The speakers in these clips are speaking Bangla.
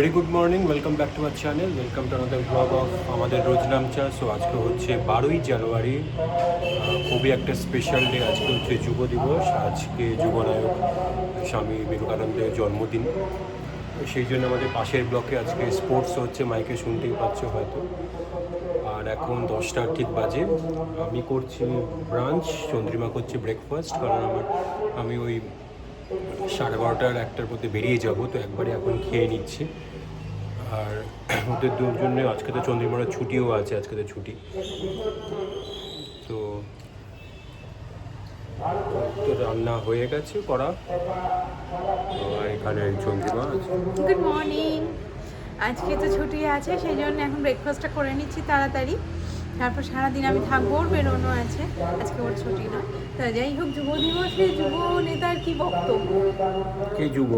Very good morning, welcome back to my channel, welcome to another blog of আমাদের রোজ নামচা। সো আজকে হচ্ছে 12ই জানুয়ারি, খুবই একটা স্পেশাল ডে। আজকে হচ্ছে যুব দিবস, আজকে যুবনায়ক স্বামী বিবেকানন্দের জন্মদিন। সেই জন্য আমাদের পাশের ব্লকে আজকে স্পোর্টস হচ্ছে, মাইকে শুনতেই পাচ্ছ হয়তো। আর এখন 10টা ঠিক বাজে। আমি করছি ব্রাঞ্চ, চন্দ্রিমা করছে ব্রেকফাস্ট, কারণ আমি ওই 12:30 1টার মধ্যে বেরিয়ে যাব, তো একবারে এখন খেয়ে নিচ্ছি। আর ওদের জন্য আজকে তো চন্দ্রিমার ছুটিও আছে, আজকে তো ছুটি। তো তো রান্না হয়ে গেছে করা, আর এখানে চন্দ্রিমা আছে। Good morning. আজকে তো ছুটি আছে, সেই জন্য এখন ব্রেকফাস্টটা করে নিচ্ছি তাড়াতাড়ি। তারপর সারাদিন আমি থাকবো, ওর বেরোনো আছে, আজকে ওর ছুটি না। তা যাই হোক, যুব দিবসে যুব নেতার কি বক্তব্য? কে যুব?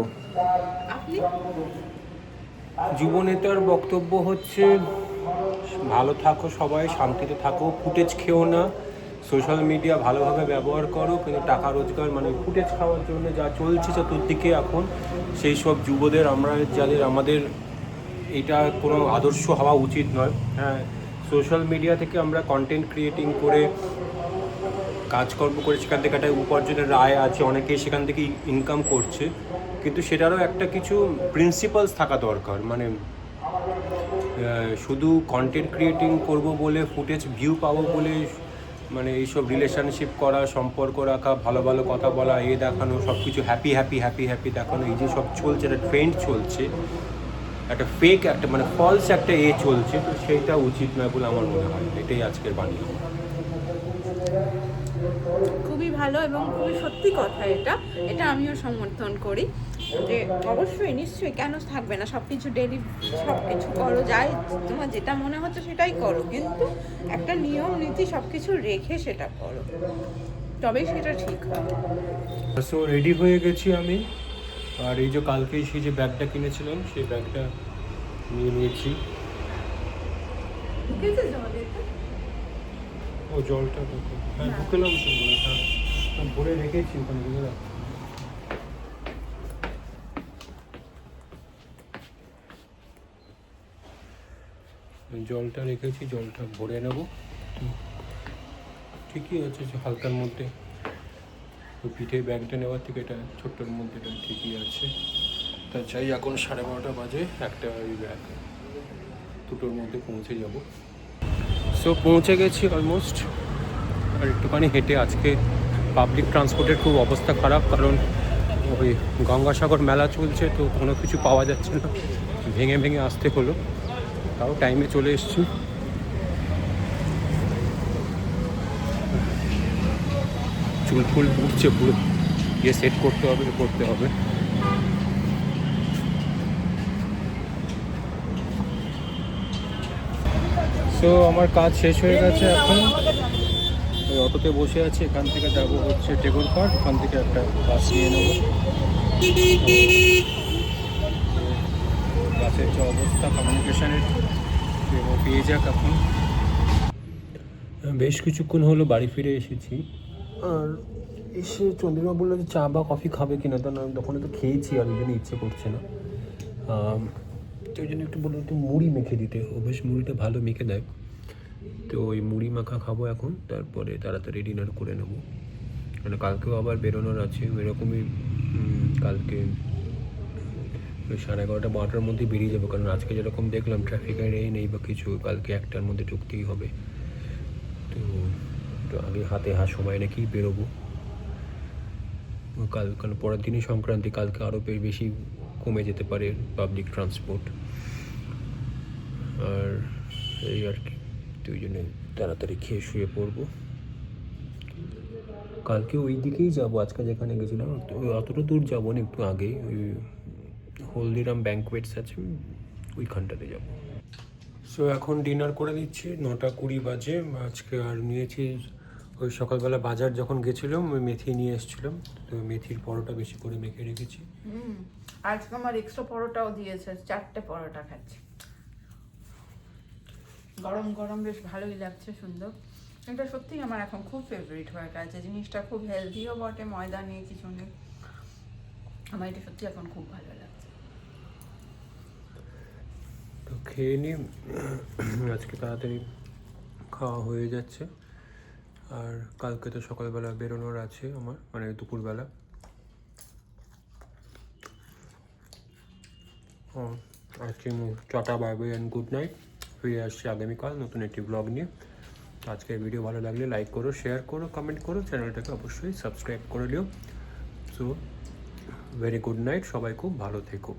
আপনি? যুব নেতার বক্তব্য হচ্ছে, ভালো থাকো সবাই, শান্তিতে থাকো, ফুটেজ খেও না, সোশ্যাল মিডিয়া ভালোভাবে ব্যবহার করো, কিন্তু টাকা রোজগার মানে ফুটেজ খাওয়ার জন্য যা চলছে চতুর্দিকে এখন, সেই সব যুবদের আমাদের এটা কোনো আদর্শ হওয়া উচিত নয়। হ্যাঁ, সোশ্যাল মিডিয়া থেকে আমরা কন্টেন্ট ক্রিয়েটিং করে, কাজকর্ম করে সেখান থেকে একটা উপার্জনের রায় আছে, অনেকেই সেখান থেকে ইনকাম করছে, কিন্তু সেটারও একটা কিছু প্রিন্সিপালস থাকা দরকার। মানে শুধু কন্টেন্ট ক্রিয়েটিং করব বলে, ফুটেজ ভিউ পাবো বলে, মানে এইসব রিলেশনশিপ করা, সম্পর্ক রাখা, ভালো ভালো কথা বলা, দেখানো, সব কিছু হ্যাপি হ্যাপি হ্যাপি হ্যাপি দেখানো, এই যে সব চলছে, একটা ট্রেন্ড চলছে, একটা ফেক, একটা মানে ফলস একটা চলছে, তো সেইটা উচিত নয় বলে আমার মনে হয়। এটাই আজকের বাণী। খুবই ভালো এবং খুবই সত্যি কথা। এটা এটা আমিও সমর্থন করি যে অবশ্যই, নিশ্চয়ই, কেন থাকবে না, সব কিছু ডেলি সব কিছু করো, যাই তোমার যেটা মনে হচ্ছে সেটাই করো, কিন্তু একটা নিয়ম নীতি সব কিছু রেখে সেটা করো, তবেই সেটা ঠিক হয়। সো রেডি হয়ে গেছি আমি। আর এই যে কালকেই সেই যে ব্যাগটা কিনেছিলাম, সেই ব্যাগটা নিয়ে নিয়েছি। ও জলটা দেখো, হ্যাঁ ঢুকেলাম তো, হ্যাঁ ভরে রেখেছি ওখানে, বুঝে রাখো। জলটা রেখেছি, জলটা ভরে নেব। ঠিকই আছে, যে হালকার মধ্যে, ওই পিঠে ব্যাগটা নেওয়ার থেকে এটা ছোট্টর মধ্যে এটা ঠিকই আছে। তা চাই এখন 12:30 বাজে, একটা ওই ব্যাগ দুটোর মধ্যে পৌঁছে যাব। সো পৌঁছে গেছি অলমোস্ট। আর একটুখানি হেঁটে, আজকে পাবলিক ট্রান্সপোর্টের খুব অবস্থা খারাপ, কারণ ওই গঙ্গাসাগর মেলা চলছে, তো কোনো কিছু পাওয়া যাচ্ছে না, ভেঙে ভেঙে আসতে হলো। তাও টাইমে চলে এসেছি। চুল ফুল উঠছে পুরো, গিয়ে সেট করতে হবে। সো আমার কাজ শেষ হয়ে গেছে এখন। ওই অটোতে বসে আছি, এখান থেকে যাব হচ্ছে টেগোর পার্ক, ওখান থেকে একটা বাস নিয়ে নেব। বাসের যে অবস্থা কমিউনিকেশনের, পেয়ে যাক এখন। বেশ কিছুক্ষণ হলো বাড়ি ফিরে এসেছি। আর এসে চন্দ্রিমা বললো যে চা বা কফি খাবে কিনা, তো না, তখন তো খেয়েছি, আর ওই জন্য ইচ্ছে করছে না। তো ওই জন্য একটু বললো একটু মুড়ি মেখে দিতে, ও বেশ মুড়িটা ভালো মেখে দেয়। তো ওই মুড়ি মাখা খাবো এখন, তারপরে তাড়াতাড়ি ডিনার করে নেবো। মানে কালকেও আবার বেরোনোর আছে এরকমই। কালকে ওই 11:30-12টার মধ্যে বেরিয়ে যাবো, কারণ আজকে যেরকম দেখলাম ট্রাফিকের নেই বা কিছু, কালকে 1টার মধ্যে ঢুকতেই হবে। তো একটু আগে হাতে সময় রেখেই বেরোবো। কারণ পরের দিনই সংক্রান্তি, কালকে আরও বেশি কমে যেতে পারে পাবলিক ট্রান্সপোর্ট। আর এই আর কি, তো ওই জন্য তাড়াতাড়ি খেয়ে শুয়ে পড়বো। কালকে ওই দিকেই যাবো, আজকে যেখানে গেছিলাম তো অতটা দূর যাবো না, একটু আগেই ওই হলদিরাম ব্যাঙ্কোয়েটস আছে, ওইখানটাতে যাবো। সো এখন ডিনার করে নিচ্ছি, 9:20 বাজে। আজকে আর নিয়েছি, ওই সকালবেলা বাজার যখন গেছিলাম ওই মেথি নিয়ে এসেছিলাম, তো মেথির পরোটা বেশি করে মেখে রেখেছি। আজকে আমার এক্সট্রা পরোটাও দিয়েছে, 4টে পরোটা খাচ্ছি, গরম গরম, বেশ ভালোই লাগছে, সুন্দর। এটা সত্যিই আমার এখন খুব ফেভারিট হয়ে গেছে, জিনিসটা খুব হেলদিও বটে, ময়দা নিয়ে কিছু নেই, আমার এটা সত্যি এখন খুব ভালো লাগছে। খেয়ে নিই। আজকে তাড়াতাড়ি খাওয়া হয়ে যাচ্ছে, আর কালকে তো সকালবেলা বেরোনোর আছে আমার, মানে দুপুরবেলা। আজকে tata, bye bye and good night. ফিরে আসছি আগামীকাল নতুন একটি ব্লগ নিয়ে। আজকের ভিডিও ভালো লাগলে লাইক করো, শেয়ার করো, কমেন্ট করো, চ্যানেলটাকে অবশ্যই সাবস্ক্রাইব করে নিও। সো ভেরি গুড নাইট, সবাই খুব ভালো থেকো।